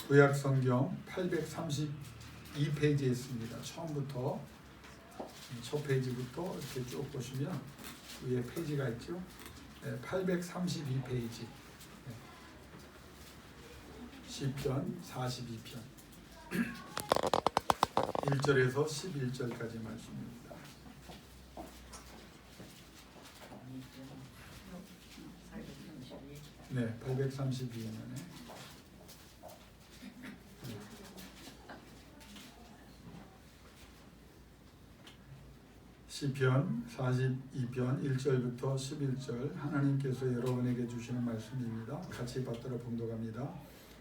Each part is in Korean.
구약성경 832페이지에 있습니다. 처음부터 첫 페이지부터 이렇게 쭉 보시면 위에 페이지가 있죠. 832페이지 시편 42편 1절에서 11절까지 말씀입니다. 네, 832년에 시편 42편 1절부터 11절 하나님께서 여러분에게 주시는 말씀입니다. 같이 받들어 봉독합니다.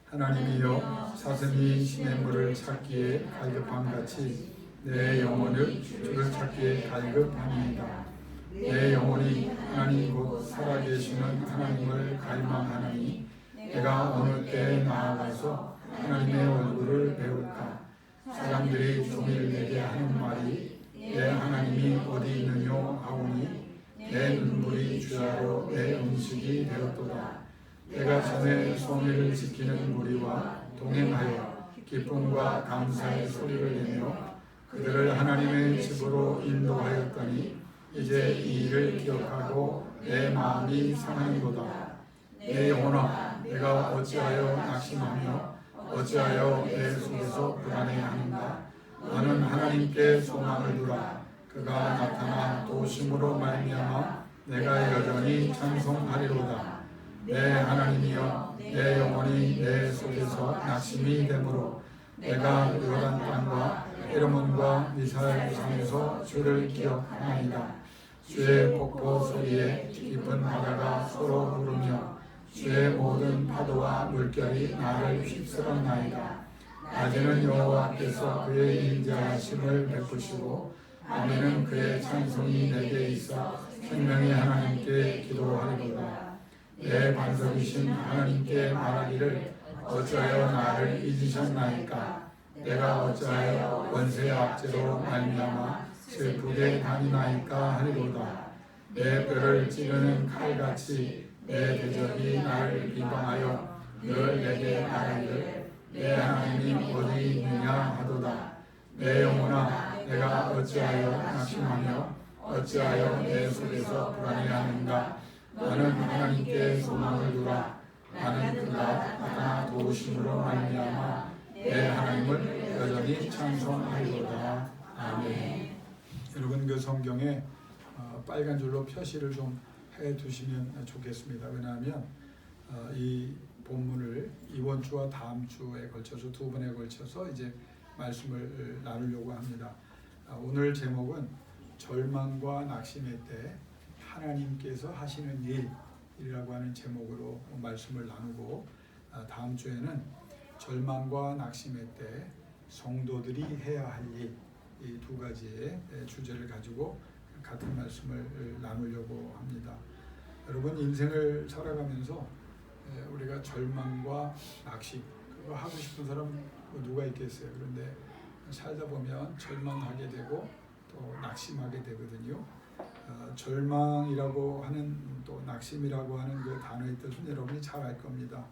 하나님이여 사슴이 시냇물을 찾기에 갈급함같이 내 영혼을 주를 찾기에 갈급함이니이다. 내 영혼이 하나님 곧 살아계시는 하나님을 갈망하나니 내가 어느 때에 나아가서 하나님의 얼굴을 배울까. 사람들이 종일 내게 하는 말이 내 하나님이 어디 있느뇨 하오니 내 눈물이 주야로 내 음식이 되었도다. 내가 전에 성회를 지키는 무리와 동행하여 기쁨과 감사의 소리를 내며 그들을 하나님의 집으로 인도하였더니 이제 이 일을 기억하고 내 마음이 상하는도다. 내 영혼아 내가 어찌하여 낙심하며 어찌하여 내 속에서 불안해하는가. 너는 하나님께 소망을 두라. 그가 나타나 도심으로 말미암아 내가 여전히 찬송하리로다. 내 하나님이여 내 영혼이 내 속에서 낙심이 되므로 내가 요단 땅과 헤르몬과 미사엘 산에서 주를 기억하나이다. 주의 폭포 소리에 깊은 바다가 서로 부르며 주의 모든 파도와 물결이 나를 휩쓸었나이다. 낮에는 여호와께서 그의 인자하심을 베푸시고 밤에는 그의 찬송이 내게 있어 생명의 하나님께 기도하리로다. 내 반석이신 하나님께 말하기를 어찌하여 나를 잊으셨나이까. 내가 어찌하여 원수의 압제로 말미암아 슬프게 다니나이까 하리로다. 내 뼈를 찌르는 칼같이 내 대적이 나를 비방하여 늘 내게 말하기를 내 하나님이 어디 있느냐 하도다. 내 영혼아 내가 어찌하여 낙심하며 어찌하여 내 속에서 불안해하는가. 너는 하나님께 소망을 두라. 나는 그가 나타나 도우심으로 말미암아 내 하나님을 여전히 찬송하리로다. 아멘. 여러분 그 성경에 빨간 줄로 표시를 좀 해두시면 좋겠습니다. 왜냐하면 이 본문을 이번 주와 다음 주에 걸쳐서 두 번에 걸쳐서 이제 말씀을 나누려고 합니다. 오늘 제목은 절망과 낙심의 때 하나님께서 하시는 일이라고 하는 제목으로 말씀을 나누고 다음 주에는 절망과 낙심의 때 성도들이 해야 할 일, 이 두 가지의 주제를 가지고 같은 말씀을 나누려고 합니다. 여러분 인생을 살아가면서 우리가 절망과 낙심 그거 하고 싶은 사람 누가 있겠어요? 그런데 살다 보면 절망하게 되고 또 낙심하게 되거든요. 절망이라고 하는 또 낙심이라고 하는 그 단어의 뜻은 여러분이 잘 알 겁니다.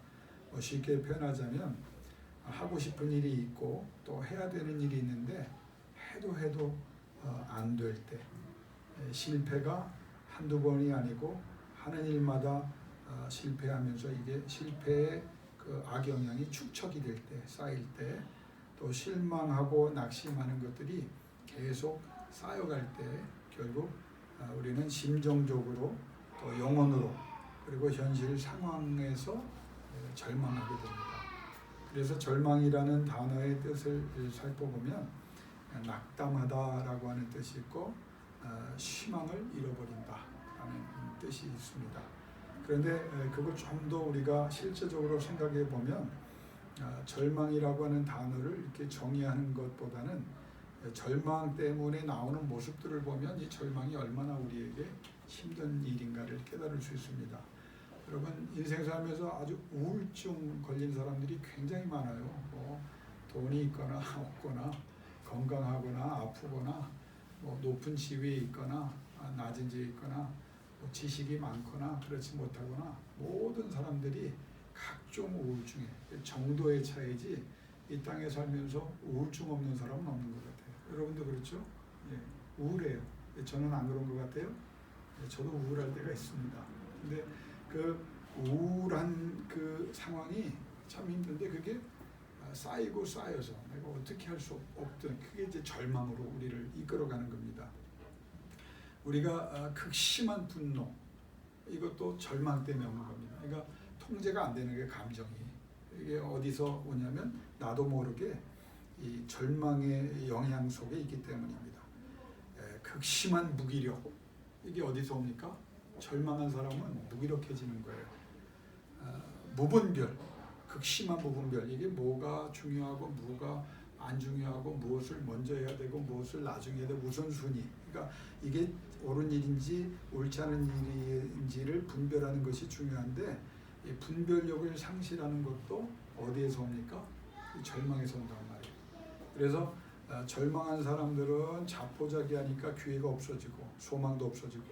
쉽게 표현하자면 하고 싶은 일이 있고 또 해야 되는 일이 있는데 해도 안 될 때 실패가 한두 번이 아니고 하는 일마다 실패하면서 이게 실패의 그 악영향이 축적이 될 때 쌓일 때 또 실망하고 낙심하는 것들이 계속 쌓여갈 때 결국 우리는 심정적으로 또 영혼으로 그리고 현실 상황에서 절망하게 됩니다. 그래서 절망이라는 단어의 뜻을 살펴보면 낙담하다라고 하는 뜻이 있고 희망을 잃어버린다라는 뜻이 있습니다. 그런데 그걸 좀 더 우리가 실제적으로 생각해 보면 절망이라고 하는 단어를 이렇게 정의하는 것보다는 절망 때문에 나오는 모습들을 보면 이 절망이 얼마나 우리에게 힘든 일인가를 깨달을 수 있습니다. 여러분 인생 살면서 아주 우울증 걸린 사람들이 굉장히 많아요. 뭐 돈이 있거나 없거나 건강하거나 아프거나 뭐 높은 지위에 있거나 낮은 지위에 있거나 뭐 지식이 많거나 그렇지 못하거나 모든 사람들이 각종 우울증에 정도의 차이지 이 땅에 살면서 우울증 없는 사람은 없는 것 같아요. 여러분도 그렇죠? 예, 우울해요. 저는 안 그런 것 같아요. 예, 저도 우울할 때가 있습니다. 근데 그 우울한 그 상황이 참 힘든데 그게 쌓이고 쌓여서 내가 어떻게 할 수 없던 그게 이제 절망으로 우리를 이끌어가는 겁니다. 우리가 극심한 분노 이것도 절망 때문에 오는 겁니다. 그러니까 통제가 안 되는 게 감정이 이게 어디서 오냐면 나도 모르게 이 절망의 영향 속에 있기 때문입니다. 극심한 무기력 이게 어디서 옵니까? 절망한 사람은 무기력해지는 거예요. 무분별 극심한 무분별 이게 뭐가 중요하고 뭐가 안 중요하고 무엇을 먼저 해야 되고 무엇을 나중에 해야 되고 우선순위 그러니까 이게 옳은 일인지 옳지 않은 일인지를 분별하는 것이 중요한데 이 분별력을 상실하는 것도 어디에서 옵니까? 절망에서 온단 말이에요. 그래서 절망한 사람들은 자포자기하니까 기회가 없어지고 소망도 없어지고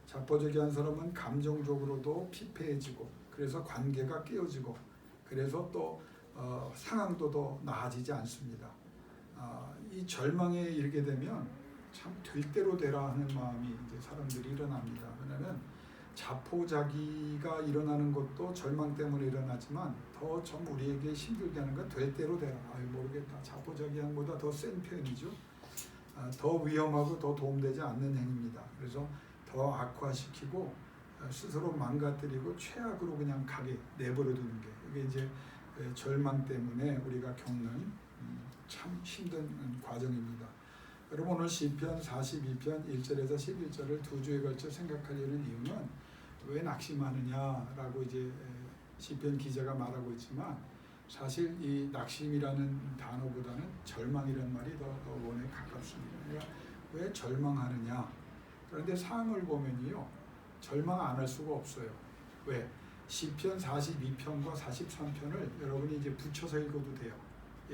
자포자기한 사람은 감정적으로도 피폐해지고 그래서 관계가 깨어지고 그래서 또 상황도 더 나아지지 않습니다. 이 절망에 이르게 되면 참 될 대로 되라 하는 마음이 이제 사람들이 일어납니다. 왜냐하면 자포자기가 일어나는 것도 절망 때문에 일어나지만 더 좀 우리에게 힘들게 하는 건 될 대로 되라. 모르겠다. 자포자기한보다 더 센 표현이죠. 더 위험하고 더 도움되지 않는 행위입니다. 그래서 더 악화시키고 스스로 망가뜨리고 최악으로 그냥 가게 내버려 두는 게 이게 이제 절망 때문에 우리가 겪는 참 힘든 과정입니다. 여러분 오늘 시편 42편 1절에서 11절을 두 주에 걸쳐 생각하려는 이유는 왜 낙심하느냐라고 이제 시편 기자가 말하고 있지만 사실 이 낙심이라는 단어보다는 절망이라는 말이 더 원에 가깝습니다. 그러니까 왜 절망하느냐? 그런데 상황을 보면요 절망 안 할 수가 없어요. 왜? 시편 42편과 43편을 여러분이 이제 붙여서 읽어도 돼요.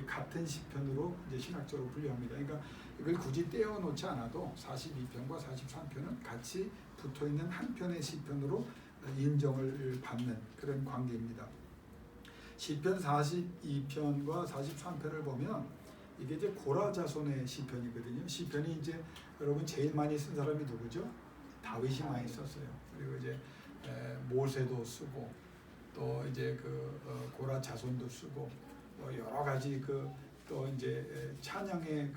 같은 시편으로 이제 신학적으로 분류합니다. 그러니까 이걸 굳이 떼어 놓지 않아도 42편과 43편은 같이 붙어 있는 한 편의 시편으로 인정을 받는 그런 관계입니다. 시편 42편과 43편을 보면 이게 이제 고라 자손의 시편이거든요. 시편이 이제 여러분 제일 많이 쓴 사람이 누구죠? 다윗이 많이 썼어요. 그리고 이제 모세도 쓰고 또 이제 그 고라 자손도 쓰고 여러 가지 또 이제 찬양의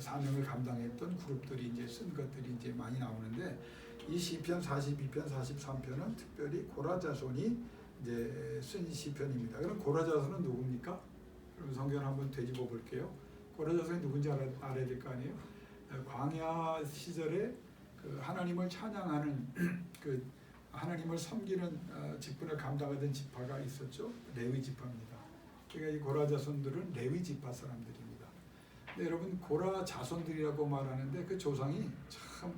사명을 감당했던 그룹들이 이제 쓴 것들이 이제 많이 나오는데 이 시편 42편, 43편은 특별히 고라 자손이 이제 쓴 시편입니다. 그럼 고라 자손은 누굽니까? 그럼 성경을 한번 되짚어 볼게요. 고라 자손이 누군지 알아야 될 거 아니에요? 광야 시절에 하나님을 찬양하는 하나님을 섬기는 직분을 감당하던 지파가 있었죠. 레위 지파입니다. 그러니까 이 고라 자손들은 레위 지파 사람들입니다. 근데 여러분 고라 자손들이라고 말하는데 그 조상이 참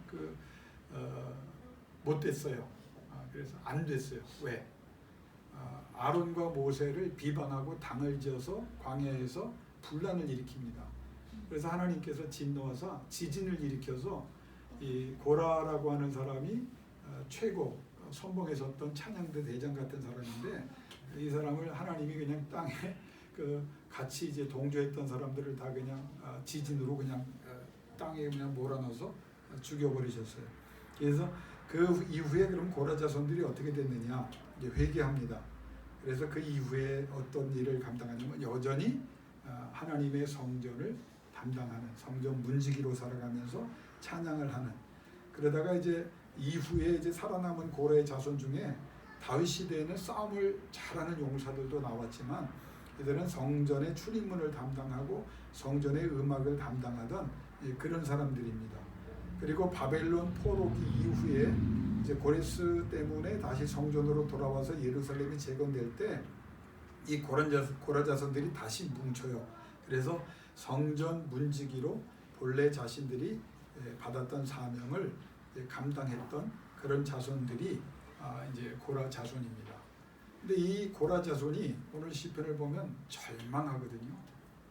못됐어요. 그래서 안 됐어요. 왜? 아론과 모세를 비방하고 당을 지어서 광야에서 분란을 일으킵니다. 그래서 하나님께서 진노하사 지진을 일으켜서 이 고라라고 하는 사람이 최고 선봉에 섰던 찬양대 대장 같은 사람인데 이 사람을 하나님이 그냥 땅에 같이 이제 동조했던 사람들을 다 그냥 지진으로 그냥 땅에 그냥 몰아넣어서 죽여버리셨어요. 그래서 그 이후에 그럼 고라 자손들이 어떻게 됐느냐 이제 회개합니다. 그래서 그 이후에 어떤 일을 감당하냐면 여전히 하나님의 성전을 담당하는 성전 문지기로 살아가면서 찬양을 하는 그러다가 이제 이후에 이제 살아남은 고라의 자손 중에 다윗 시대에는 싸움을 잘하는 용사들도 나왔지만 이들은 성전의 출입문을 담당하고 성전의 음악을 담당하던 그런 사람들입니다. 그리고 바벨론 포로기 이후에 이제 고레스 때문에 다시 성전으로 돌아와서 예루살렘이 재건될 때 이 고라 자손들이 다시 뭉쳐요. 그래서 성전 문지기로 본래 자신들이 받았던 사명을 감당했던 그런 자손들이 이제 고라 자손입니다. 근데 이 고라 자손이 오늘 시편을 보면 절망하거든요.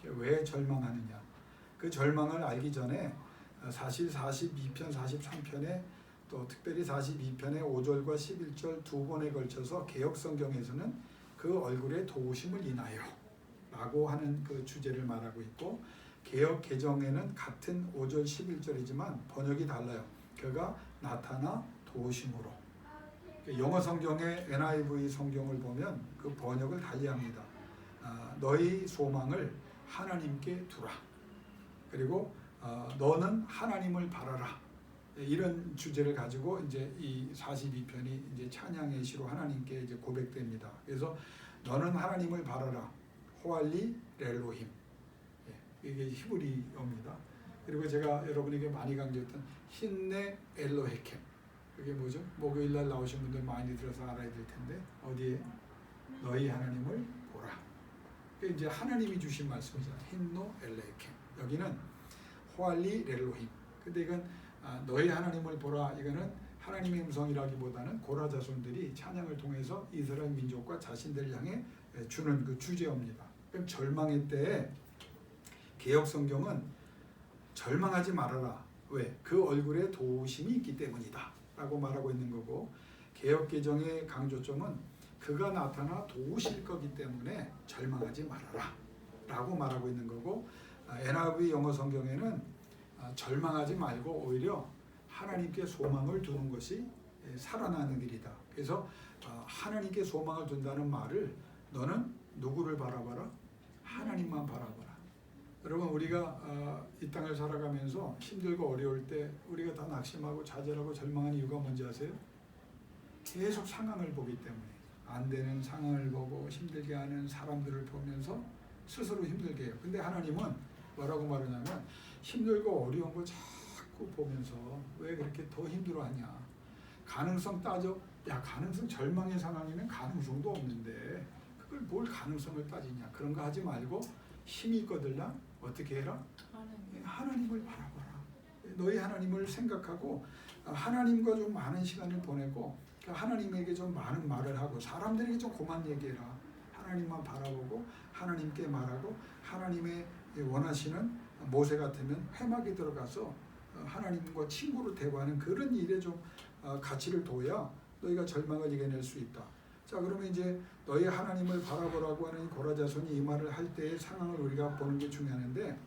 왜 절망하느냐? 그 절망을 알기 전에 사실 42편, 43편에 또 특별히 42편의 5절과 11절 두 번에 걸쳐서 개혁성경에서는 그 얼굴의 도우심을 인하여 라고 하는 그 주제를 말하고 있고, 개역 개정에는 같은 5절 11절이지만 번역이 달라요. 그가 나타나 도우심으로. 영어 성경의 NIV 성경을 보면 그 번역을 달리합니다. 너희 소망을 하나님께 두라. 그리고 너는 하나님을 바라라. 이런 주제를 가지고 이제 이 42편이 이제 찬양의 시로 하나님께 이제 고백됩니다. 그래서 너는 하나님을 바라라. 호알리 렐로힘. 이게 히브리어입니다. 그리고 제가 여러분에게 많이 강조했던 힌네 엘로헤켐. 그게 뭐죠? 목요일날 나오신 분들 많이 들어서 알아야 될 텐데, 어디에? 너희 하나님을 보라. 그게 이제 하나님이 주신 말씀이잖아요. 힌노 엘레켐. 여기는 호알리 렐로힘. 근데 이건 너희 하나님을 보라. 이거는 하나님의 음성이라기보다는 고라 자손들이 찬양을 통해서 이스라엘 민족과 자신들을 향해 주는 그 주제입니다. 그럼 절망의 때에 개역 성경은 절망하지 말아라. 왜? 그 얼굴에 도우심이 있기 때문이다 라고 말하고 있는 거고, 개역 개정의 강조점은 그가 나타나 도우실 거기 때문에 절망하지 말아라 라고 말하고 있는 거고, NIV 영어 성경에는 절망하지 말고 오히려 하나님께 소망을 두는 것이 살아나는 일이다. 그래서 하나님께 소망을 둔다는 말을 너는 누구를 바라봐라? 하나님만 바라봐라. 여러분, 우리가 이 땅을 살아가면서 힘들고 어려울 때 우리가 다 낙심하고 좌절하고 절망하는 이유가 뭔지 아세요? 계속 상황을 보기 때문에. 안 되는 상황을 보고 힘들게 하는 사람들을 보면서 스스로 힘들게 해요. 근데 하나님은 뭐라고 말하냐면, 힘들고 어려운 걸 자꾸 보면서 왜 그렇게 더 힘들어하냐. 가능성 따져. 야, 가능성, 절망의 상황이면 가능성도 없는데 그걸 뭘 가능성을 따지냐. 그런 거 하지 말고 힘이 있거들라 어떻게 해라? 하나님을 바라봐라. 너희 하나님을 생각하고 하나님과 좀 많은 시간을 보내고 하나님에게 좀 많은 말을 하고 사람들에게 좀 그만 얘기해라. 하나님만 바라보고 하나님께 말하고, 하나님의 원하시는 모세 같으면 회막에 들어가서 하나님과 친구로 대화하는 그런 일에 좀 가치를 둬야 너희가 절망을 이겨낼 수 있다. 자, 그러면 이제 너희 하나님을 바라보라고 하는 고라 자손이 이 말을 할 때의 상황을 우리가 보는 게 중요한데,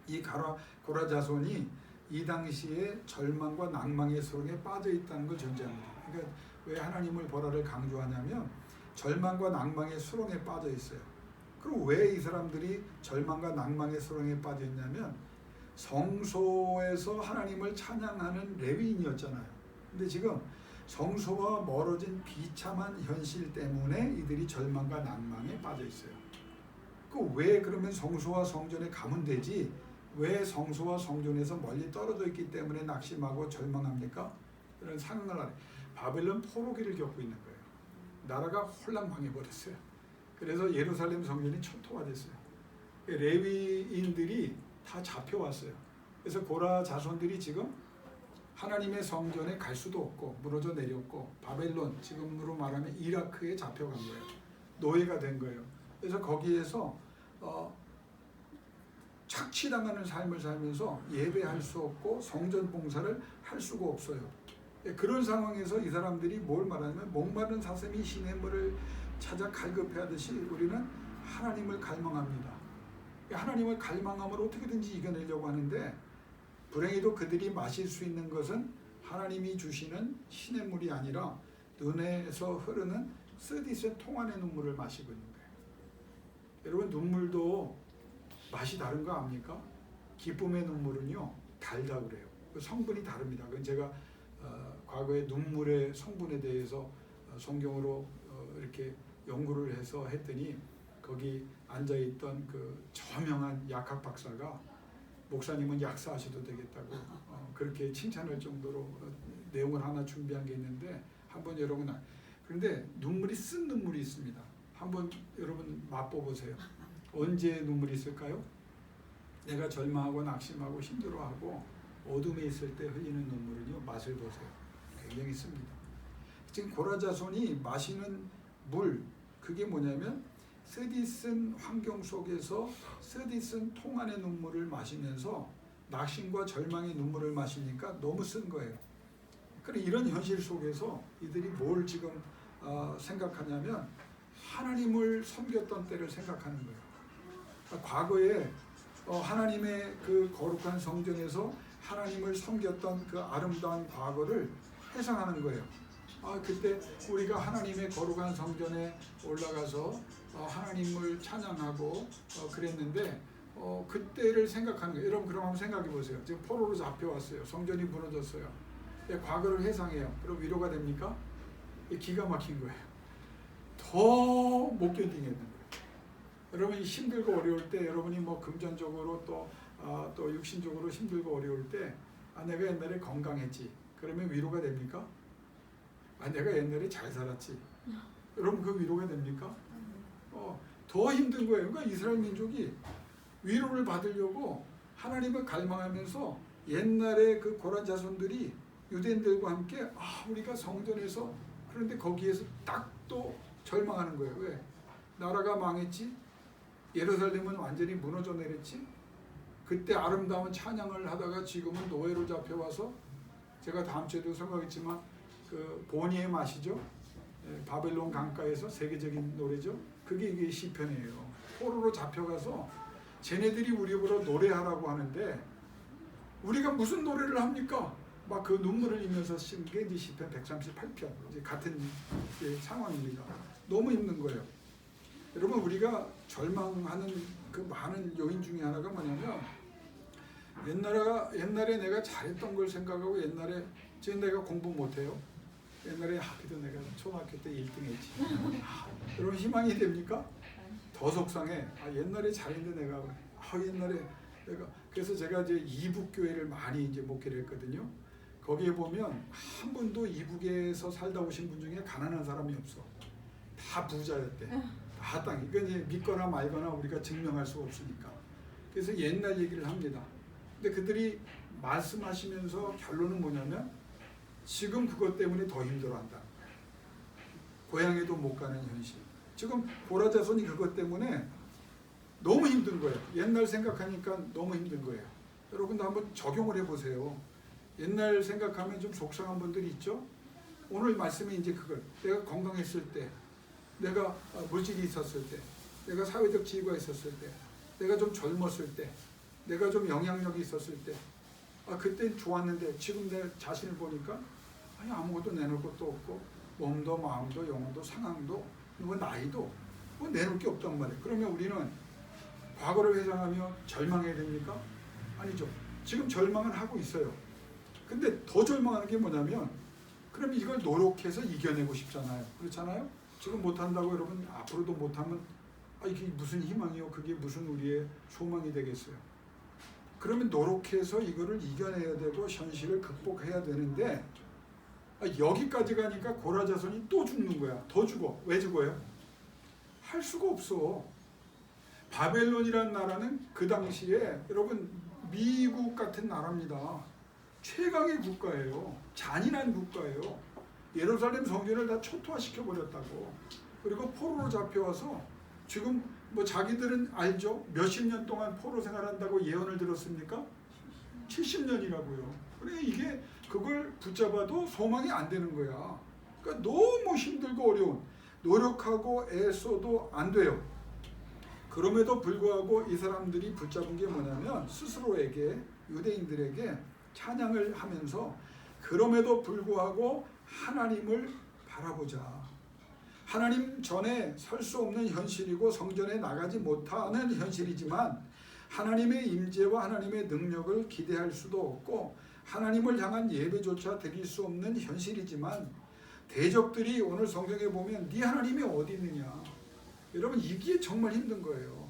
이 고라 자손이 이 당시에 절망과 낭망의 수렁에 빠져 있다는 걸 전제합니다. 그러니까 왜 하나님을 보라를 강조하냐면 절망과 낭망의 수렁에 빠져 있어요. 그럼 왜 이 사람들이 절망과 낭망의 수렁에 빠져 있냐면 성소에서 하나님을 찬양하는 레위인이었잖아요. 근데 지금 성소와 멀어진 비참한 현실 때문에 이들이 절망과 낭망에 빠져 있어요. 그 왜 그러면 성소와 성전에 가면 되지? 왜 성소와 성전에서 멀리 떨어져 있기 때문에 낙심하고 절망합니까? 그런 상황을 알아요. 바벨론 포로기를 겪고 있는 거예요. 나라가 홀랑망해버렸어요. 그래서 예루살렘 성전이 초토화됐어요. 레위인들이 다 잡혀왔어요. 그래서 고라 자손들이 지금 하나님의 성전에 갈 수도 없고 무너져 내렸고, 바벨론, 지금으로 말하면 이라크에 잡혀간 거예요. 노예가 된 거예요. 그래서 거기에서 착취당하는 삶을 살면서 예배할 수 없고 성전 봉사를 할 수가 없어요. 그런 상황에서 이 사람들이 뭘 말하냐면, 목마른 사슴이 시냇물을 찾아 갈급해하듯이 우리는 하나님을 갈망합니다. 하나님을 갈망함으로 어떻게든지 이겨내려고 하는데, 불행히도 그들이 마실 수 있는 것은 하나님이 주시는 시냇물이 아니라 눈에서 흐르는 쓰디쓴 통 안의 눈물을 마시고 있는 거예요. 여러분, 눈물도 맛이 다른 거 압니까? 기쁨의 눈물은요 달다고 그래요. 그 성분이 다릅니다. 그건 제가 과거에 눈물의 성분에 대해서 성경으로 이렇게 연구를 해서 했더니, 거기 앉아있던 그 저명한 약학 박사가 목사님은 약사하셔도 되겠다고 그렇게 칭찬할 정도로 내용을 하나 준비한 게 있는데, 한번 여러분, 그런데 눈물이 쓴 눈물이 있습니다. 한번 여러분 맛보세요. 언제 눈물이 있을까요? 내가 절망하고 낙심하고 힘들어하고 어둠에 있을 때 흘리는 눈물은요, 맛을 보세요. 굉장히 씁니다. 지금 고라 자손이 마시는 물, 그게 뭐냐면 쓰디쓴 환경 속에서 쓰디쓴 통 안의 눈물을 마시면서 낙심과 절망의 눈물을 마시니까 너무 쓴 거예요. 그래, 이런 현실 속에서 이들이 뭘 지금 생각하냐면, 하나님을 섬겼던 때를 생각하는 거예요. 과거에 하나님의 그 거룩한 성전에서 하나님을 섬겼던 그 아름다운 과거를 회상하는 거예요. 그때 우리가 하나님의 거룩한 성전에 올라가서 하나님을 찬양하고 그랬는데 그때를 생각하는 거예요. 여러분 그럼 한번 생각해 보세요. 지금 포로로 잡혀왔어요. 성전이 무너졌어요. 과거를 회상해요. 그럼 위로가 됩니까? 기가 막힌 거예요. 더 못 견디겠는 거예요. 여러분이 힘들고 어려울 때, 여러분이 뭐 금전적으로 또 육신적으로 힘들고 어려울 때, 내가 옛날에 건강했지. 그러면 위로가 됩니까? 내가 옛날에 잘 살았지. 여러분 그 위로가 됩니까? 더 힘든 거예요. 그러니까 이스라엘 민족이 위로를 받으려고 하나님을 갈망하면서 옛날에 그 고란 자손들이 유대인들과 함께 우리가 성전에서, 그런데 거기에서 딱 또 절망하는 거예요. 왜? 나라가 망했지? 예루살렘은 완전히 무너져 내렸지? 그때 아름다운 찬양을 하다가 지금은 노예로 잡혀와서, 제가 다음 주에도 설명했지만 그 보니의 맛이죠. 바벨론 강가에서 세계적인 노래죠. 그게 이게 시편이에요. 포로로 잡혀가서 쟤네들이 우리보러 노래하라고 하는데 우리가 무슨 노래를 합니까? 막 그 눈물을 흘리면서 쓴 게 이제 시편 138편 이제 같은 상황입니다. 너무 힘든 거예요. 여러분 우리가 절망하는 그 많은 요인 중에 하나가 뭐냐면 옛날에 내가 잘했던 걸 생각하고 옛날에 지금 내가 공부 못해요. 옛날에 그래도 내가 초등학교 때 1등했지. 여러분 희망이 됩니까? 더 속상해. 옛날에 잘했는데 내가 옛날에 내가 그래서 제가 이제 이북 교회를 많이 이제 목회를 했거든요. 거기에 보면 한 분도 이북에서 살다 오신 분 중에 가난한 사람이 없어. 다 부자였대. 다 땅이. 그러니까 이제 믿거나 말거나 우리가 증명할 수가 없으니까. 그래서 옛날 얘기를 합니다. 근데 그들이 말씀하시면서 결론은 뭐냐면 지금 그것 때문에 더 힘들어한다. 고향에도 못 가는 현실. 지금 고라 자손이 그것 때문에 너무 힘든 거예요. 옛날 생각하니까 너무 힘든 거예요. 여러분도 한번 적용을 해보세요. 옛날 생각하면 좀 속상한 분들이 있죠. 오늘 말씀이 이제 그걸 내가 건강했을 때, 내가 물질이 있었을 때, 내가 사회적 지위가 있었을 때, 내가 좀 젊었을 때, 내가 좀 영향력이 있었을 때, 그땐 좋았는데 지금 내 자신을 보니까 아무것도 내놓을 것도 없고 몸도 마음도 영혼도 상황도 뭐 나이도 뭐 내놓을 게 없단 말이에요. 그러면 우리는 과거를 회상하며 절망해야 됩니까? 아니죠. 지금 절망은 하고 있어요. 근데 더 절망하는 게 뭐냐면 그럼 이걸 노력해서 이겨내고 싶잖아요. 그렇잖아요? 지금 못한다고 여러분 앞으로도 못하면 이게 무슨 희망이요? 그게 무슨 우리의 소망이 되겠어요? 그러면 노력해서 이거를 이겨내야 되고 현실을 극복해야 되는데 여기까지 가니까 고라 자손이 또 죽는 거야. 더 죽어. 왜 죽어요? 할 수가 없어. 바벨론이라는 나라는 그 당시에 여러분 미국 같은 나라입니다. 최강의 국가예요. 잔인한 국가예요. 예루살렘 성전을 다 초토화시켜버렸다고. 그리고 포로로 잡혀와서 지금 뭐 자기들은 알죠? 몇십 년 동안 포로 생활한다고 예언을 들었습니까? 70년이라고요. 그러니까 이게 그걸 붙잡아도 소망이 안 되는 거야. 그러니까 너무 힘들고 어려운, 노력하고 애써도 안 돼요. 그럼에도 불구하고 이 사람들이 붙잡은 게 뭐냐면 스스로에게, 유대인들에게 찬양을 하면서 그럼에도 불구하고 하나님을 바라보자. 하나님 전에 설 수 없는 현실이고 성전에 나가지 못하는 현실이지만 하나님의 임재와 하나님의 능력을 기대할 수도 없고 하나님을 향한 예배조차 드릴 수 없는 현실이지만 대적들이 오늘 성경에 보면 네 하나님이 어디 있느냐. 여러분 이게 정말 힘든 거예요.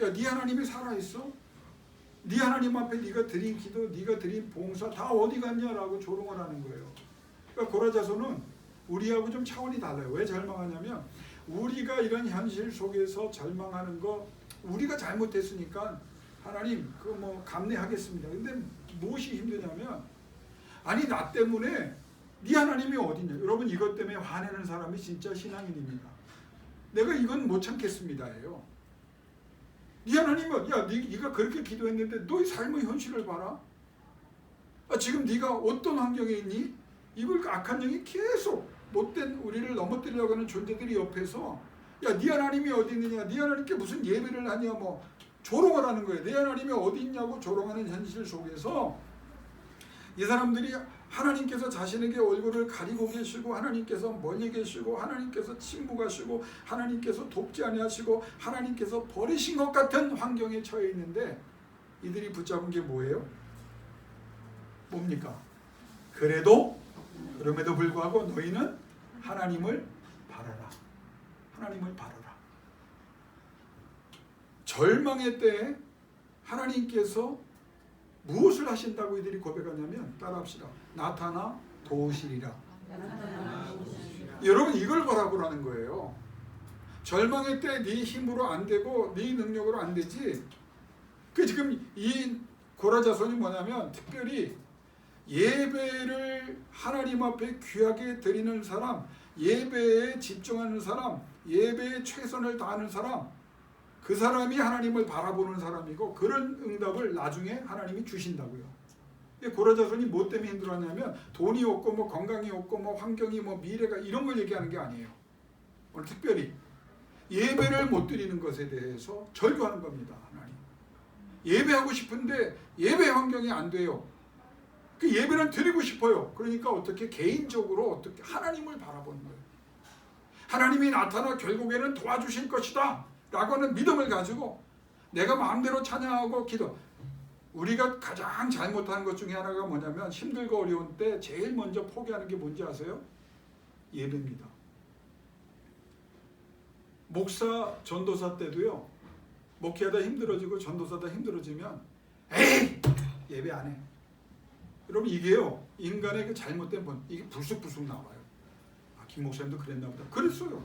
야, 네 하나님이 살아있어? 네 하나님 앞에 네가 드린 기도, 네가 드린 봉사 다 어디 갔냐라고 조롱을 하는 거예요. 그러니까 고라 자손은 우리하고 좀 차원이 달라요. 왜 절망하냐면 우리가 이런 현실 속에서 절망하는 거 우리가 잘못했으니까 하나님 그거 뭐 감내하겠습니다. 근데 무엇이 힘드냐면 아니 나 때문에 네 하나님이 어디냐. 여러분 이것 때문에 화내는 사람이 진짜 신앙인입니다. 내가 이건 못 참겠습니다예요. 네 하나님은 야 네가 그렇게 기도했는데 너의 삶의 현실을 봐라. 지금 네가 어떤 환경에 있니? 이걸 악한 영이 계속 못된 우리를 넘어뜨리려고 하는 존재들이 옆에서 야, 네 하나님이 어디 있느냐? 네 하나님께 무슨 예배를 하냐? 뭐 조롱을 하는 거예요. 네 하나님이 어디 있냐고 조롱하는 현실 속에서 이 사람들이 하나님께서 자신에게 얼굴을 가리고 계시고, 하나님께서 멀리 계시고, 하나님께서 침묵하시고, 하나님께서 돕지 아니하시고, 하나님께서 버리신 것 같은 환경에 처해 있는데 이들이 붙잡은 게 뭐예요? 뭡니까? 그럼에도 불구하고 너희는 하나님을 바라라. 하나님을 바라라. 절망의 때에 하나님께서 무엇을 하신다고 이들이 고백하냐면, 따라합시다. 나타나 도우시리라. 여러분, 이걸 바라보라는 거예요. 절망의 때 네 힘으로 안 되고 네 능력으로 안 되지. 그 지금 이 고라자손이 뭐냐면, 특별히 예배를 하나님 앞에 귀하게 드리는 사람, 예배에 집중하는 사람, 예배에 최선을 다하는 사람, 그 사람이 하나님을 바라보는 사람이고, 그런 응답을 나중에 하나님이 주신다고요. 고라자손이 뭐 때문에 힘들었냐면, 돈이 없고 뭐 건강이 없고 뭐 환경이 뭐 미래가 이런 걸 얘기하는 게 아니에요. 오늘 특별히 예배를 못 드리는 것에 대해서 절규하는 겁니다. 하나님, 예배하고 싶은데 예배 환경이 안 돼요. 그 예배는 드리고 싶어요. 그러니까 어떻게 개인적으로 어떻게 하나님을 바라보는 거예요. 하나님이 나타나 결국에는 도와주실 것이다 라고 하는 믿음을 가지고 내가 마음대로 찬양하고 기도. 우리가 가장 잘못하는 것 중에 하나가 뭐냐면, 힘들고 어려운 때 제일 먼저 포기하는 게 뭔지 아세요? 예배입니다. 목사, 전도사 때도요, 목회하다 힘들어지고 전도사다 힘들어지면 에이! 예배 안 해. 여러분, 이게요, 인간의 그 잘못된 본, 이게 불쑥불쑥 나와요. 아, 김 목사님도 그랬나 보다. 그랬어요.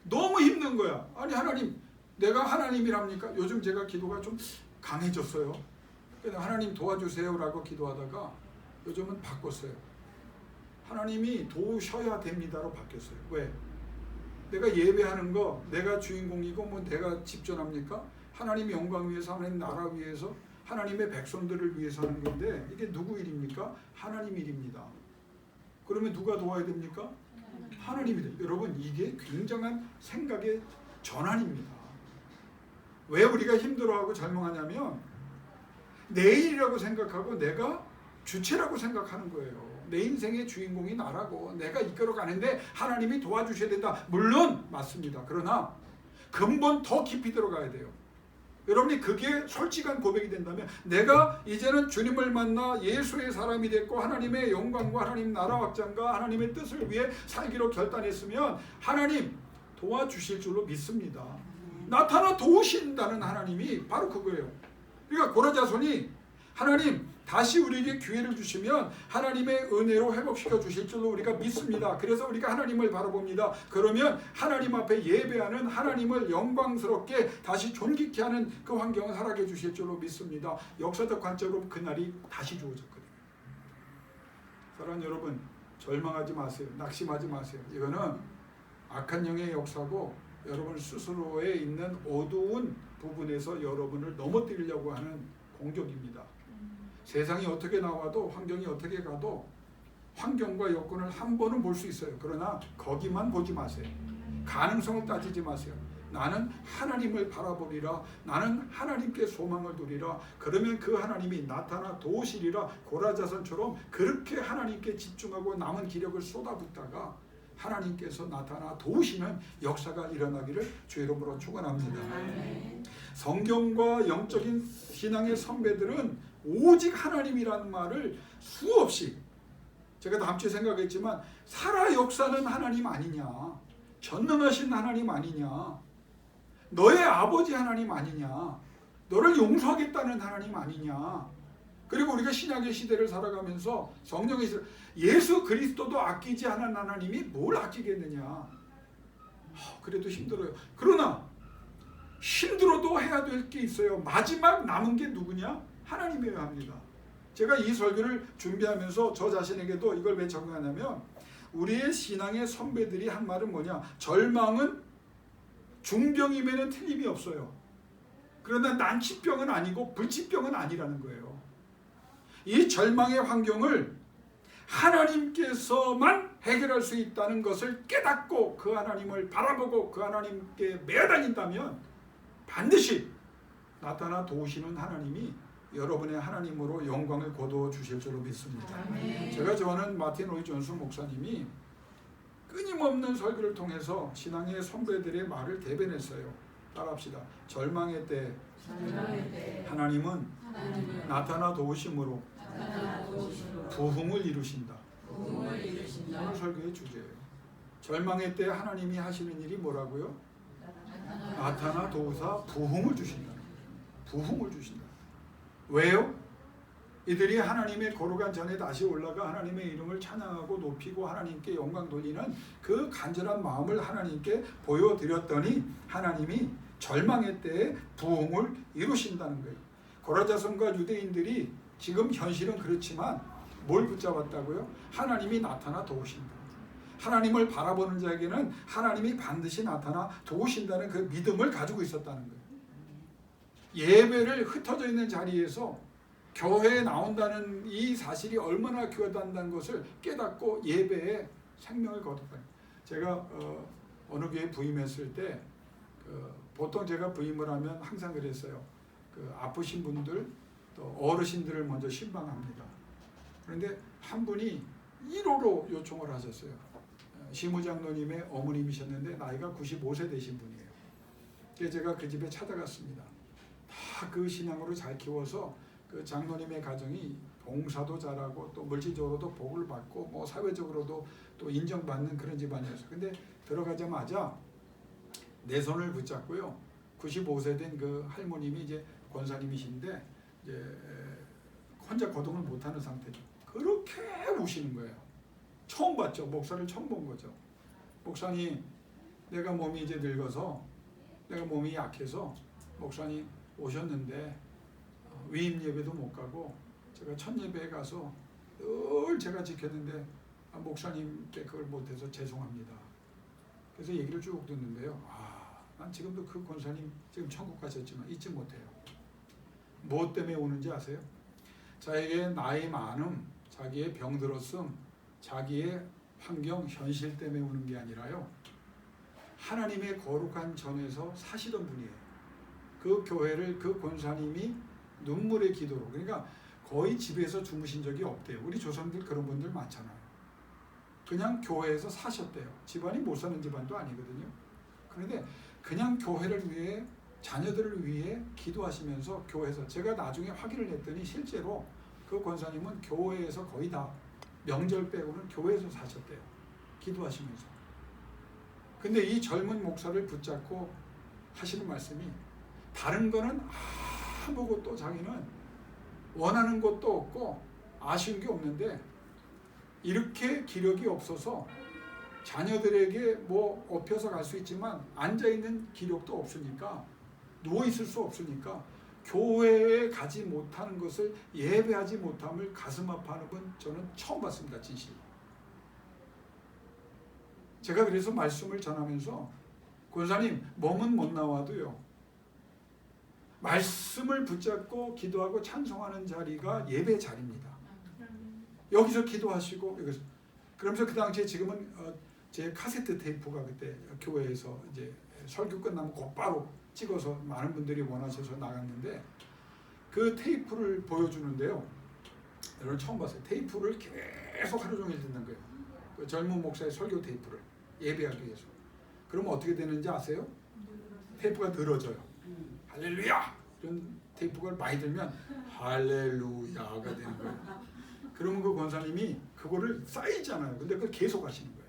너무 힘든 거야. 아니, 하나님, 내가 하나님이랍니까? 요즘 제가 기도가 좀 강해졌어요. 하나님 도와주세요라고 기도하다가 요즘은 바꿨어요. 하나님이 도우셔야 됩니다로 바뀌었어요. 왜? 내가 예배하는 거 내가 주인공이고 뭐 내가 집전합니까? 하나님의 영광 위해서, 하나님 나라 위해서, 하나님의 백성들을 위해서 하는 건데, 이게 누구 일입니까? 하나님 일입니다. 그러면 누가 도와야 됩니까? 하나님이 돼요. 여러분, 이게 굉장한 생각의 전환입니다. 왜 우리가 힘들어하고 절망하냐면, 내일이라고 생각하고 내가 주체라고 생각하는 거예요. 내 인생의 주인공이 나라고 내가 이끌어가는데 하나님이 도와주셔야 된다. 물론 맞습니다. 그러나 근본 더 깊이 들어가야 돼요. 여러분이 그게 솔직한 고백이 된다면, 내가 이제는 주님을 만나 예수의 사람이 됐고 하나님의 영광과 하나님 나라 확장과 하나님의 뜻을 위해 살기로 결단했으면 하나님 도와주실 줄로 믿습니다. 나타나 도우신다는 하나님이 바로 그거예요. 그러니까 고라자손이 하나님 다시 우리에게 기회를 주시면 하나님의 은혜로 회복시켜 주실 줄로 우리가 믿습니다. 그래서 우리가 하나님을 바라봅니다. 그러면 하나님 앞에 예배하는, 하나님을 영광스럽게 다시 존귀케 하는 그 환경을 허락해 주실 줄로 믿습니다. 역사적 관점으로 그날이 다시 주어졌거든요. 사랑하는 여러분, 절망하지 마세요. 낙심하지 마세요. 이거는 악한 영의 역사고, 여러분 스스로에 있는 어두운 부분에서 여러분을 넘어뜨리려고 하는 공격입니다. 세상이 어떻게 나와도, 환경이 어떻게 가도 환경과 여건을 한 번은 볼 수 있어요. 그러나 거기만 보지 마세요. 가능성을 따지지 마세요. 나는 하나님을 바라보리라. 나는 하나님께 소망을 두리라. 그러면 그 하나님이 나타나 도우시리라. 고라자손처럼 그렇게 하나님께 집중하고 남은 기력을 쏟아붓다가 하나님께서 나타나 도우시는 역사가 일어나기를 주의 이름으로 축원합니다. 성경과 영적인 신앙의 선배들은 오직 하나님이라는 말을 수없이, 제가 다음 주에 생각했지만, 살아 역사는 하나님 아니냐, 전능하신 하나님 아니냐, 너의 아버지 하나님 아니냐, 너를 용서하겠다는 하나님 아니냐. 그리고 우리가 신약의 시대를 살아가면서 성령의 시대, 예수 그리스도도 아끼지 않은 하나님이 뭘 아끼겠느냐. 그래도 힘들어요. 그러나 힘들어도 해야 될 게 있어요. 마지막 남은 게 누구냐? 하나님이어야 합니다. 제가 이 설교를 준비하면서 저 자신에게도 이걸 왜 적용하냐면, 우리의 신앙의 선배들이 한 말은 뭐냐? 절망은 중병임에는 틀림이 없어요. 그러나 난치병은 아니고 불치병은 아니라는 거예요. 이 절망의 환경을 하나님께서만 해결할 수 있다는 것을 깨닫고 그 하나님을 바라보고 그 하나님께 매어다닌다면 반드시 나타나 도우시는 하나님이 여러분의 하나님으로 영광을 거두어 주실 줄로 믿습니다. 아멘. 제가 좋아하는 마틴 로이 존스 목사님이 끊임없는 설교를 통해서 신앙의 선배들의 말을 대변했어요. 따라합시다. 절망의 때 하나님은 나타나 도우심으로 부흥을 이루신다. 오늘 설교의 주제예요. 절망의 때 하나님이 하시는 일이 뭐라고요? 나타나 도우사 부흥을 주신다. 부흥을 주신다. 왜요? 이들이 하나님의 거룩한 전에 다시 올라가 하나님의 이름을 찬양하고 높이고 하나님께 영광 돌리는 그 간절한 마음을 하나님께 보여드렸더니 하나님이 절망의 때에 부흥을 이루신다는 거예요. 고라자손과 유대인들이 지금 현실은 그렇지만 뭘 붙잡았다고요? 하나님이 나타나 도우신다. 하나님을 바라보는 자에게는 하나님이 반드시 나타나 도우신다는 그 믿음을 가지고 있었다는 거예요. 예배를 흩어져 있는 자리에서 교회에 나온다는 이 사실이 얼마나 귀하다는 것을 깨닫고 예배에 생명을 거뒀어요. 제가 어느 교회 부임했을 때 보통 제가 부임을 하면 항상 그랬어요. 아프신 분들 또 어르신들을 먼저 신방합니다. 그런데 한 분이 1호로 요청을 하셨어요. 시무장로님의 어머님이셨는데 나이가 95세 되신 분이에요. 그래서 제가 그 집에 찾아갔습니다. 다 그 신앙으로 잘 키워서 그 장로님의 가정이 봉사도 잘하고 또 물질적으로도 복을 받고 뭐 사회적으로도 또 인정받는 그런 집안이었어요. 근데 들어가자마자 내 손을 붙잡고요. 95세 된 그 할머님이 이제 권사님이신데 이제 혼자 거동을 못하는 상태죠. 그렇게 우시는 거예요. 처음 봤죠. 목사를 처음 본 거죠. 목사님, 내가 몸이 이제 늙어서 내가 몸이 약해서 목사님 오셨는데 위임 예배도 못 가고 제가 첫 예배에 가서 늘 제가 지켰는데 목사님께 그걸 못해서 죄송합니다. 그래서 얘기를 쭉 듣는데요. 난 지금도 그 권사님 지금 천국 가셨지만 잊지 못해요. 무엇 때문에 오는지 아세요? 자기의 나이 많음, 자기의 병들었음, 자기의 환경, 현실 때문에 오는 게 아니라요. 하나님의 거룩한 전에서 사시던 분이에요. 그 교회를 그 권사님이 눈물의 기도로, 그러니까 거의 집에서 주무신 적이 없대요. 우리 조상들 그런 분들 많잖아요. 그냥 교회에서 사셨대요. 집안이 못 사는 집안도 아니거든요. 그런데 그냥 교회를 위해, 자녀들을 위해 기도하시면서 교회에서, 제가 나중에 확인을 했더니 실제로 그 권사님은 교회에서 거의 다 명절 빼고는 교회에서 사셨대요. 기도하시면서. 근데 이 젊은 목사를 붙잡고 하시는 말씀이, 다른 거는 아무것도 자기는 원하는 것도 없고 아쉬운 게 없는데 이렇게 기력이 없어서 자녀들에게 뭐 업혀서 갈 수 있지만 앉아있는 기력도 없으니까, 누워있을 수 없으니까 교회에 가지 못하는 것을, 예배하지 못함을 가슴 아파하는 건 저는 처음 봤습니다. 진실. 제가 그래서 말씀을 전하면서 권사님, 몸은 못 나와도요, 말씀을 붙잡고 기도하고 찬송하는 자리가 예배 자리입니다. 여기서 기도하시고, 여기서. 그러면서 그 당시에 지금은 제 카세트 테이프가 그때 교회에서 이제 설교 끝나면 곧바로 찍어서 많은 분들이 원하셔서 나갔는데, 그 테이프를 보여주는데요. 여러분 처음 봤어요. 테이프를 계속 하루 종일 듣는 거예요. 그 젊은 목사의 설교 테이프를 예배하기 위해서. 그러면 어떻게 되는지 아세요? 테이프가 늘어져요. 할렐루야! 이런 테이프가 많이 들면 할렐루야가 되는 거예요. 그러면 그 권사님이 그거를 쌓이잖아요. 근데 그걸 계속 하시는 거예요.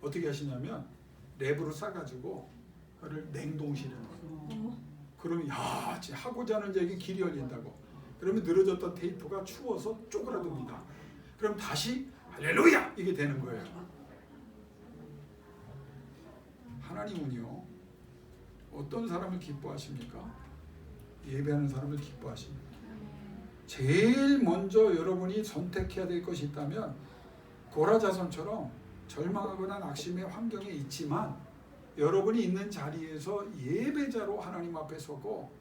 어떻게 하시냐면 랩으로 싸가지고 그걸 냉동실에 넣어요. 그러면 야, 하고자 하는 자에게 길이 열린다고. 그러면 늘어졌던 테이프가 추워서 쪼그라듭니다. 그럼 다시 할렐루야! 이게 되는 거예요. 하나님은요, 어떤 사람을 기뻐하십니까? 예배하는 사람을 기뻐하십니다. 제일 먼저 여러분이 선택해야 될 것이 있다면, 고라자손처럼 절망하거나 낙심의 환경에 있지만 여러분이 있는 자리에서 예배자로 하나님 앞에 서고,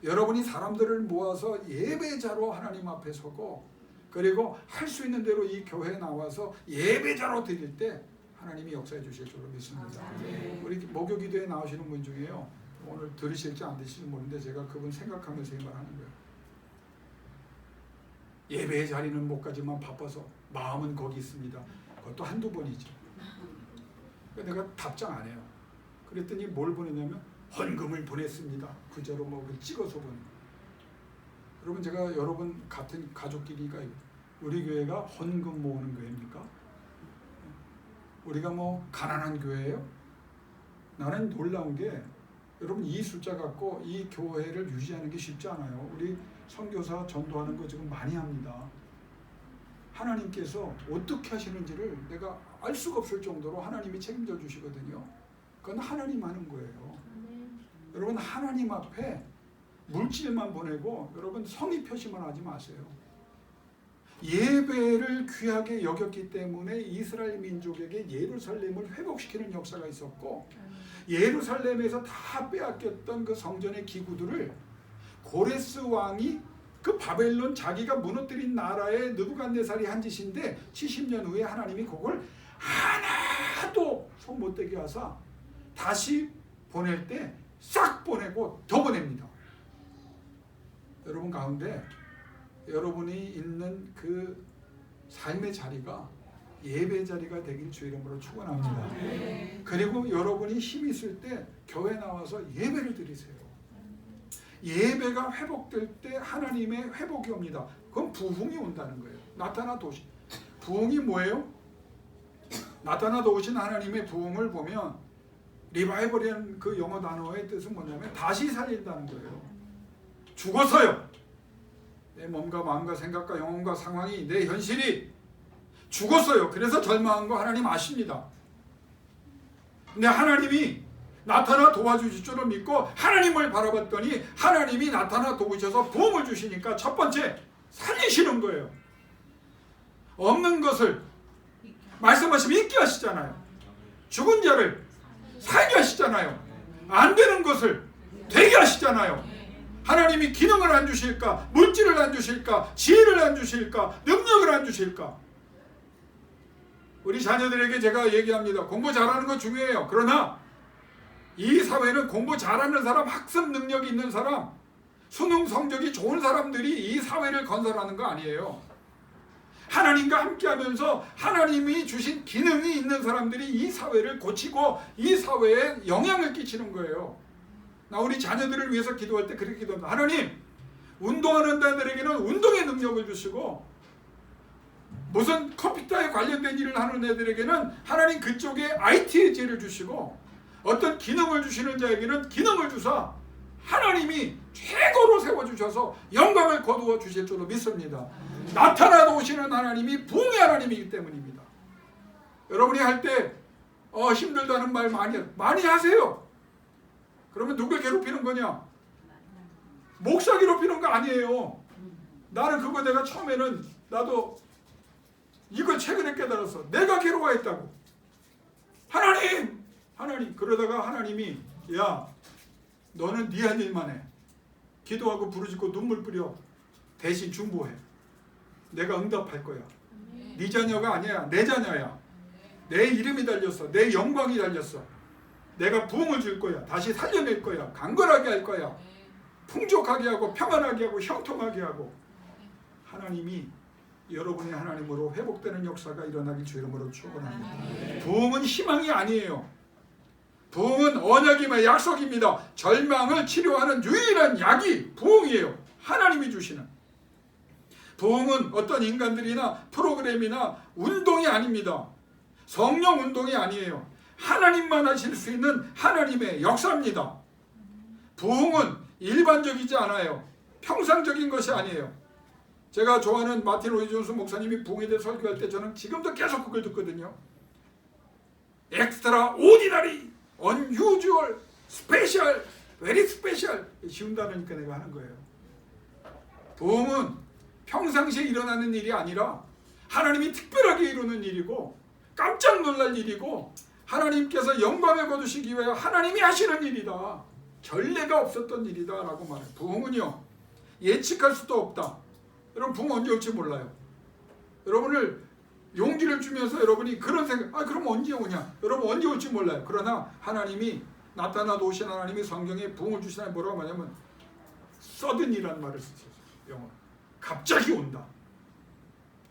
여러분이 사람들을 모아서 예배자로 하나님 앞에 서고, 그리고 할 수 있는 대로 이 교회에 나와서 예배자로 드릴 때 하나님이 역사해 주실 줄로 믿습니다. 우리 목요 기도에 나오시는 분 중에요, 오늘 들으실지 안 들으실지 모르는데 제가 그분 생각하면서 이 말 하는 거예요. 예배의 자리는 못 가지만 바빠서 마음은 거기 있습니다. 그것도 한두 번이죠. 내가 답장 안 해요. 그랬더니 뭘 보냈냐면 헌금을 보냈습니다. 구절로 뭐 찍어서 보내. 여러분, 제가 여러분 같은 가족끼리가 우리 교회가 헌금 모으는 교회입니까? 우리가 뭐 가난한 교회예요? 나는 놀라운 게 여러분 이 숫자 갖고 이 교회를 유지하는 게 쉽지 않아요. 우리 선교사 전도하는 거 지금 많이 합니다. 하나님께서 어떻게 하시는지를 내가 알 수가 없을 정도로 하나님이 책임져 주시거든요. 그건 하나님 하는 거예요. 여러분 하나님 앞에 물질만 보내고 여러분 성의 표시만 하지 마세요. 예배를 귀하게 여겼기 때문에 이스라엘 민족에게 예루살렘을 회복시키는 역사가 있었고, 예루살렘에서 다 빼앗겼던 그 성전의 기구들을 고레스 왕이 그 바벨론 자기가 무너뜨린 나라의 느부갓네살이 한 짓인데 70년 후에 하나님이 그걸 하나도 손 못 대게 하사 다시 보낼 때 싹 보내고 더 보냅니다. 여러분 가운데 여러분이 있는 그 삶의 자리가 예배 자리가 되길 주 이름으로 축원합니다. 그리고 여러분이 힘 있을 때 교회 나와서 예배를 드리세요. 예배가 회복될 때 하나님의 회복이 옵니다. 그건 부흥이 온다는 거예요. 나타나 도신. 부흥이 뭐예요? 나타나 도신 하나님의 부흥을 보면 리바이벌이라는 그 영어 단어의 뜻은 뭐냐면 다시 살린다는 거예요. 죽어서요. 내 몸과 마음과 생각과 영혼과 상황이, 내 현실이 죽었어요. 그래서 절망한 거 하나님 아십니다. 근데 하나님이 나타나 도와주실 줄을 믿고 하나님을 바라봤더니 하나님이 나타나 도우셔서 부흥을 주시니까 첫 번째 살리시는 거예요. 없는 것을 말씀하시면 있게 하시잖아요. 죽은 자를 살게 하시잖아요. 안 되는 것을 되게 하시잖아요. 하나님이 기능을 안 주실까? 물질을 안 주실까? 지혜를 안 주실까? 능력을 안 주실까? 우리 자녀들에게 제가 얘기합니다. 공부 잘하는 거 중요해요. 그러나 이 사회는 공부 잘하는 사람, 학습 능력이 있는 사람, 수능 성적이 좋은 사람들이 이 사회를 건설하는 거 아니에요. 하나님과 함께하면서 하나님이 주신 기능이 있는 사람들이 이 사회를 고치고 이 사회에 영향을 끼치는 거예요. 나 우리 자녀들을 위해서 기도할 때 그렇게 기도합니다. 하나님, 운동하는 자들에게는 운동의 능력을 주시고 무슨 컴퓨터에 관련된 일을 하는 애들에게는 하나님 그쪽에 IT의 지혜를 주시고 어떤 기능을 주시는 자에게는 기능을 주사 하나님이 최고로 세워주셔서 영광을 거두어 주실 줄로 믿습니다. 나타나 오시는 하나님이 부흥의 하나님이기 때문입니다. 여러분이 할 때 힘들다는 말 많이 하세요. 그러면 누굴 괴롭히는 거냐? 목사 괴롭히는 거 아니에요. 나는 그거 내가 처음에는 나도 이걸 최근에 깨달았어. 내가 괴로워했다고. 하나님 그러다가 하나님이 야 너는 네 할 일만 해. 기도하고 부르짖고 눈물 뿌려. 대신 중보해. 내가 응답할 거야. 네 자녀가 아니야. 내 자녀야. 내 이름이 달렸어. 내 영광이 달렸어. 내가 부흥을 줄 거야. 다시 살려낼 거야. 강건하게 할 거야. 풍족하게 하고 평안하게 하고 형통하게 하고. 하나님이 여러분의 하나님으로 회복되는 역사가 일어나길 주 이름으로 축원합니다. 부흥은 희망이 아니에요. 부흥은 언약임의 약속입니다. 절망을 치료하는 유일한 약이 부흥이에요. 하나님이 주시는. 부흥은 어떤 인간들이나 프로그램이나 운동이 아닙니다. 성령 운동이 아니에요. 하나님만 하실 수 있는 하나님의 역사입니다. 부흥은 일반적이지 않아요. 평상적인 것이 아니에요. 제가 좋아하는 마틴 로이 존스 목사님이 부흥에 대해 설교할 때 저는 지금도 계속 그걸 듣거든요. 엑스트라 오디나리, unusual, special, very special. 쉬운 단어니까 내가 하는 거예요. 부흥은 평상시에 일어나는 일이 아니라 하나님이 특별하게 이루는 일이고 깜짝 놀랄 일이고 하나님께서 영광을 거두시기 위해 하나님이 하시는 일이다. 전례가 없었던 일이다 라고 말해요. 부흥은요 예측할 수도 없다. 여러분 부흥 언제 올지 몰라요. 여러분을 용기를 주면서 여러분이 그런 생각, 그럼 언제 오냐? 여러분 언제 올지 몰라요. 그러나 하나님이 나타나도 오신 하나님이 성경에 부흥을 주시나 뭐라고 하냐면 sudden이라는 말을 쓰죠. 영어. 갑자기 온다.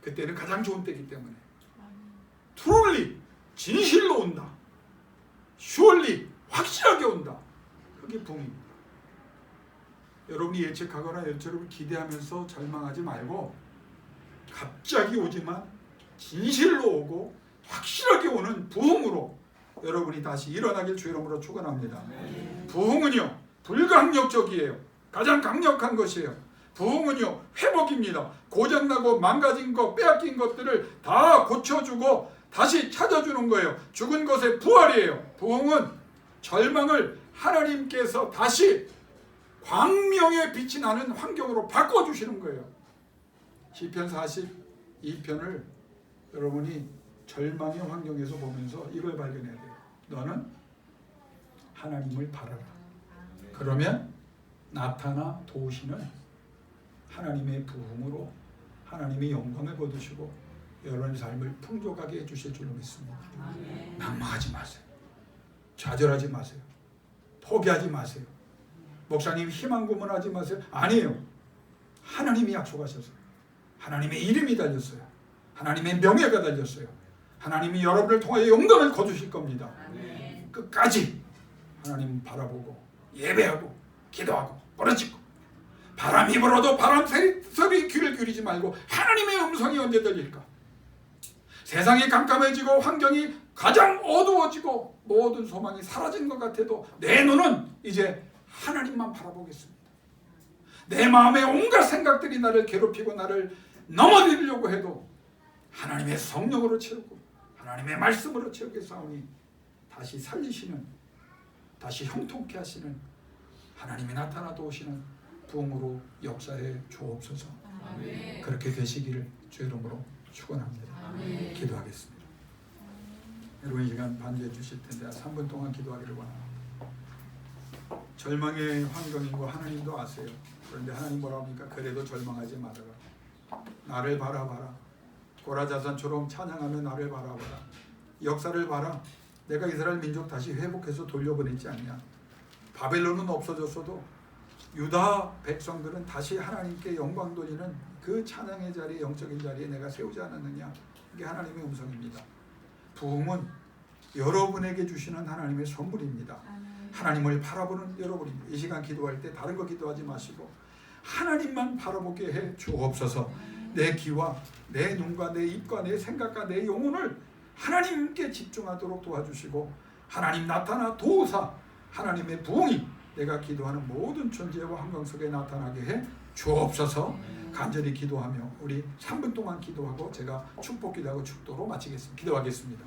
그때는 가장 좋은 때이기 때문에. truly, 진실로 온다. surely, 확실하게 온다. 그게 부흥입니다. 여러분이 예측하거나 여러분 기대하면서 절망하지 말고 갑자기 오지만 진실로 오고 확실하게 오는 부흥으로 여러분이 다시 일어나길 주 이름으로 축원합니다. 부흥은요 불강력적이에요. 가장 강력한 것이에요. 부흥은요 회복입니다. 고장나고 망가진 것 빼앗긴 것들을 다 고쳐주고 다시 찾아주는 거예요. 죽은 것의 부활이에요. 부흥은 절망을 하나님께서 다시 광명의 빛이 나는 환경으로 바꿔주시는 거예요. 시편 42편을 여러분이 절망의 환경에서 보면서 이걸 발견해야 돼요. 너는 하나님을 바라라. 그러면 나타나 도우시는 하나님의 부흥으로 하나님의 영광을 거두시고 여러분의 삶을 풍족하게 해주실 줄로 믿습니다. 낙망하지 마세요. 좌절하지 마세요. 포기하지 마세요. 목사님 희망 고문하지 마세요. 아니에요. 하나님이 약속하셨어요. 하나님의 이름이 달렸어요. 하나님의 명예가 달렸어요. 하나님이 여러분을 통하여 영광을 거두실 겁니다. 끝까지 하나님 바라보고 예배하고 기도하고 부르짖고 바람이 불어도 바람 소리 귀를 기울이지 말고 하나님의 음성이 언제 들릴까? 세상이 깜깜해지고 환경이 가장 어두워지고 모든 소망이 사라진 것 같아도 내 눈은 이제 하나님만 바라보겠습니다. 내 마음에 온갖 생각들이 나를 괴롭히고 나를 넘어뜨리려고 해도 하나님의 성령으로 채우고 하나님의 말씀으로 채우겠사오니 다시 살리시는, 다시 형통케 하시는 하나님이 나타나 도우시는 부흥으로 역사해 주옵소서. 아멘. 그렇게 되시기를 주 이름으로 축원합니다. 아멘. 기도하겠습니다. 여러분 이 시간 반주해 주실 텐데 3분 동안 기도하기를 원합니다. 절망의 환경인 거 하나님도 아세요. 그런데 하나님 뭐라고 합니까? 그래도 절망하지 말아라. 나를 바라봐라. 고라자산처럼 찬양하며 나를 바라봐라. 역사를 봐라. 내가 이스라엘 민족 다시 회복해서 돌려보냈지 않냐. 바벨론은 없어졌어도 유다 백성들은 다시 하나님께 영광 돌리는 그 찬양의 자리에, 영적인 자리에 내가 세우지 않았느냐. 이게 하나님의 음성입니다. 부흥은 여러분에게 주시는 하나님의 선물입니다. 하나님을 바라보는 여러분입니다. 이 시간 기도할 때 다른 거 기도하지 마시고 하나님만 바라보게 해 주옵소서. 내 귀와 내 눈과 내 입과 내 생각과 내 영혼을 하나님께 집중하도록 도와주시고 하나님 나타나 도우사 하나님의 부흥이 내가 기도하는 모든 존재와 환경 속에 나타나게 해 주옵소서. 간절히 기도하며 우리 3분 동안 기도하고 제가 축복 기도하고 축도로 마치겠습니다. 기도하겠습니다.